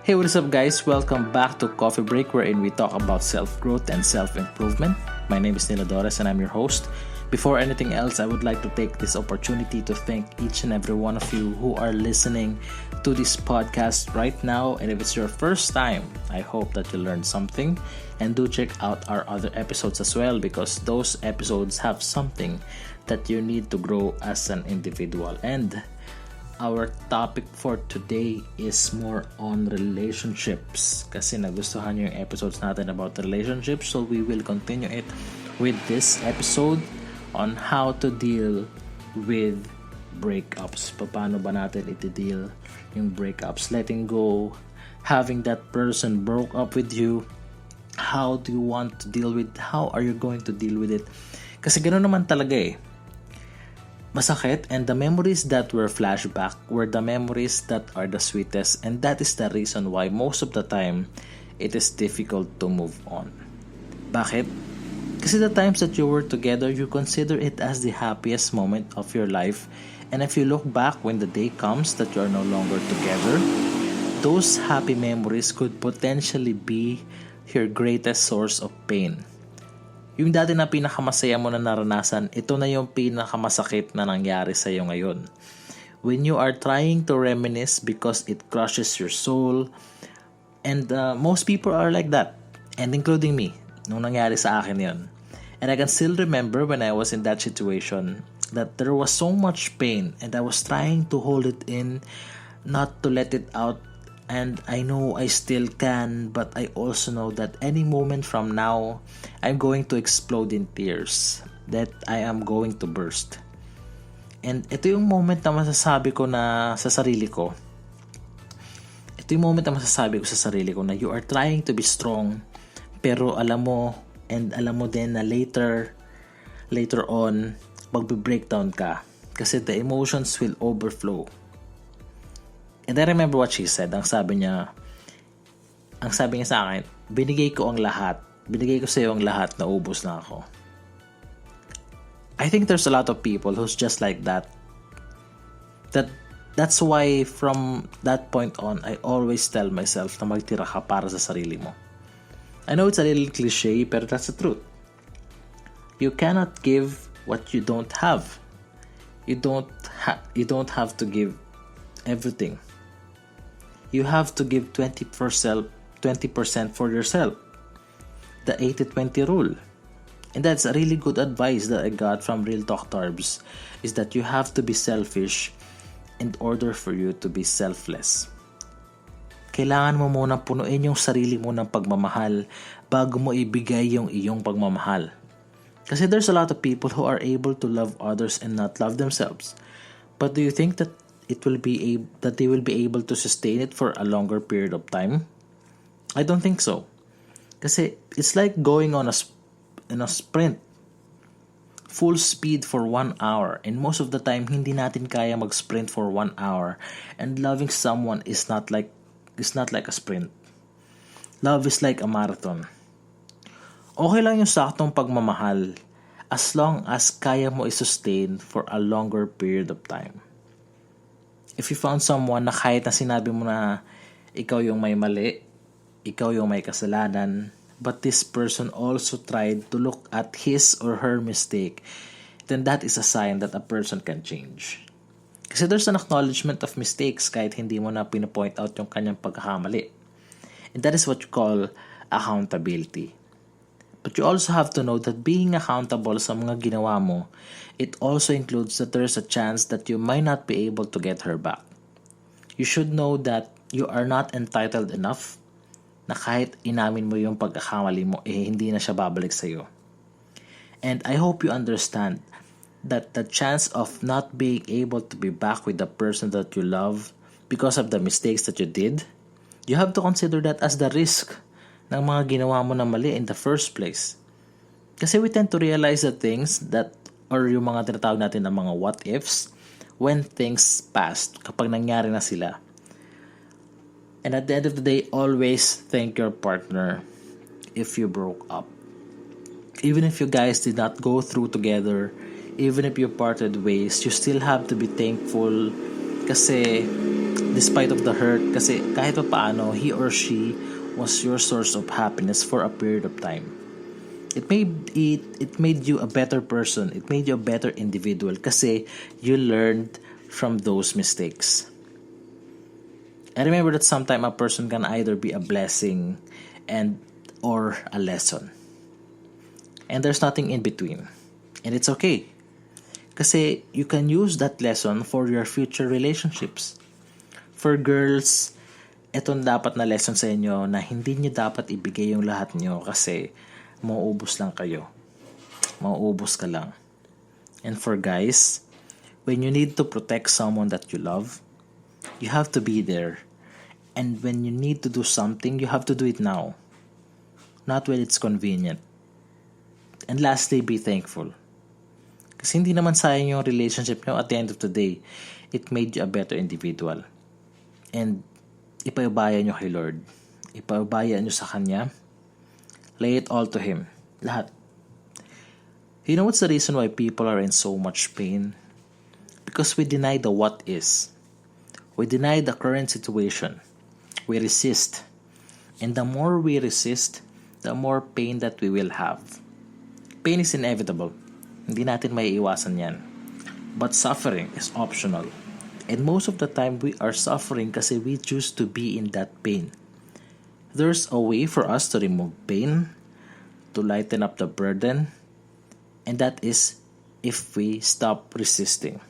Hey, what is up, guys? Welcome back to Coffee Break, wherein we talk about self-growth and self-improvement. My name is Niladores and I'm your host. Before anything else, I would like to take this opportunity to thank each and every one of you who are listening to this podcast right now. And if it's your first time, I hope that you learned something. And do check out our other episodes as well, because those episodes have something that you need to grow as an individual. And our topic for today is more on relationships, kasi nagustuhan nyo yung episodes natin about relationships, so we will continue it with this episode on how to deal with breakups. Paano ba natin iti-deal yung breakups, letting go, having that person broke up with you. How do you want to deal with, how are you going to deal with it? Kasi ganoon naman talaga masakit, and the memories that were flashback were the memories that are the sweetest, and that is the reason why most of the time it is difficult to move on. Bakit? Kasi the times that you were together, you consider it as the happiest moment of your life, and if you look back when the day comes that you are no longer together, those happy memories could potentially be your greatest source of pain. Yung dati na pinakamasaya mo na naranasan, ito na yung pinakamasakit na nangyari sa iyo ngayon. When you are trying to reminisce because it crushes your soul, and most people are like that, and including me, nung nangyari sa akin yun. And I can still remember when I was in that situation, that there was so much pain, and I was trying to hold it in, not to let it out. And I know I still can, but I also know that any moment from now, I'm going to explode in tears, that I am going to burst. And ito yung moment na masasabi ko na sa sarili ko. Ito yung moment na masasabi ko sa sarili ko na you are trying to be strong, pero alam mo, and alam mo din na later on, magbe-breakdown ka. Kasi the emotions will overflow. And I remember what she said. Ang sabi niya sa akin, binigay ko sa iyo ang lahat, naubos na ako. I think there's a lot of people who's just like that. That's why from that point on, I always tell myself na magtira ka para sa sarili mo. I know it's a little cliche, pero that's the truth. You cannot give what you don't have. You don't have to give everything. You have to give 20% for yourself. The 80-20 rule. And that's a really good advice that I got from Real Talk Tarbs, is that you have to be selfish in order for you to be selfless. Kailangan mo muna punuin yung sarili mo ng pagmamahal bago mo ibigay yung iyong pagmamahal. Kasi there's a lot of people who are able to love others and not love themselves. But do you think that they will be able to sustain it for a longer period of time? I don't think so. Kasi it's like going on a sprint, full speed for 1 hour, and most of the time hindi natin kaya mag-sprint for 1 hour. And loving someone is not like a sprint. Love is like a marathon. Okay lang yung saktong pagmamahal as long as kaya mo i-sustain for a longer period of time. If you found someone na kahit na sinabi mo na ikaw yung may mali, ikaw yung may kasalanan, but this person also tried to look at his or her mistake, then that is a sign that a person can change. Kasi there's an acknowledgement of mistakes kahit hindi mo na pinapoint out yung kanyang pagkakamali. And that is what you call accountability. But you also have to know that being accountable sa mga ginawa mo, it also includes that there's a chance that you might not be able to get her back. You should know that you are not entitled enough na kahit inamin mo yung pagkakamali mo, hindi na siya babalik sa'yo. And I hope you understand that the chance of not being able to be back with the person that you love because of the mistakes that you did, you have to consider that as the risk ng mga ginawa mo na mali in the first place. Kasi we tend to realize the things that, or yung mga tinatawag natin na mga what ifs, when things passed, kapag nangyari na sila. And at the end of the day, always thank your partner if you broke up. Even if you guys did not go through together, even if you parted ways, you still have to be thankful kasi despite of the hurt, kasi kahit pa paano, he or she was your source of happiness for a period of time. It made you a better person. It made you a better individual kasi you learned from those mistakes. I remember that sometimes a person can either be a blessing and or a lesson. And there's nothing in between. And it's okay. Kasi you can use that lesson for your future relationships. For girls, etong dapat na lesson sa inyo na hindi nyo dapat ibigay yung lahat nyo kasi mauubos lang kayo. Mauubos ka lang. And for guys, when you need to protect someone that you love, you have to be there. And when you need to do something, you have to do it now. Not when it's convenient. And lastly, be thankful. Kasi hindi naman sayang yung relationship nyo. At the end of the day, it made you a better individual. And ipaubaya nyo kay Lord. Ipaubaya nyo sa Kanya. Lay it all to Him. Lahat. You know what's the reason why people are in so much pain? Because we deny the what is. We deny the current situation. We resist. And the more we resist, the more pain that we will have. Pain is inevitable. Hindi natin maiiwasan yan. But suffering is optional. And most of the time, we are suffering kasi we choose to be in that pain. There's a way for us to remove pain, to lighten up the burden, and that is if we stop resisting.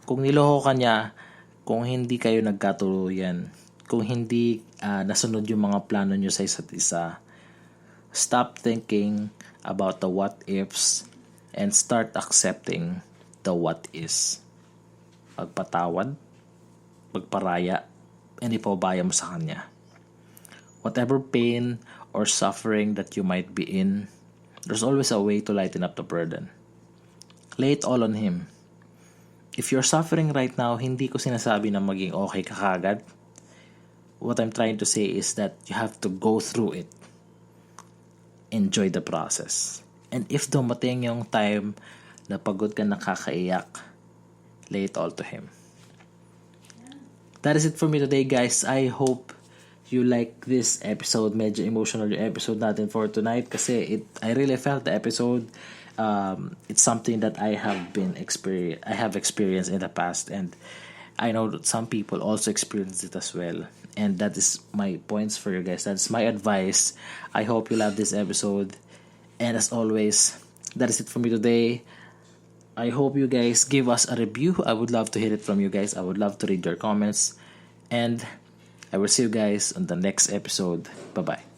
Kung niloko ka niya, kung hindi kayo nagkatuluyan, kung hindi nasunod yung mga plano nyo sa isa't isa, stop thinking about the what ifs and start accepting the what is. Pagpatawad, pagparaya, and ipaubaya mo sa Kanya. Whatever pain or suffering that you might be in, there's always a way to lighten up the burden. Lay it all on Him. If you're suffering right now, hindi ko sinasabi na maging okay ka kagad. What I'm trying to say is that you have to go through it. Enjoy the process. And if dumating yung time na pagod ka nakakaiyak, lay it all to Him. That is it for me today, guys. I hope you like this episode. Medyo emotional yung episode natin for tonight kasi I really felt the episode. It's something that I have experienced in the past, and I know that some people also experience it as well. And that is my points for you guys. That's my advice. I hope you love this episode. And as always, that is it for me today. I hope you guys give us a review. I would love to hear it from you guys. I would love to read your comments. And I will see you guys on the next episode. Bye-bye.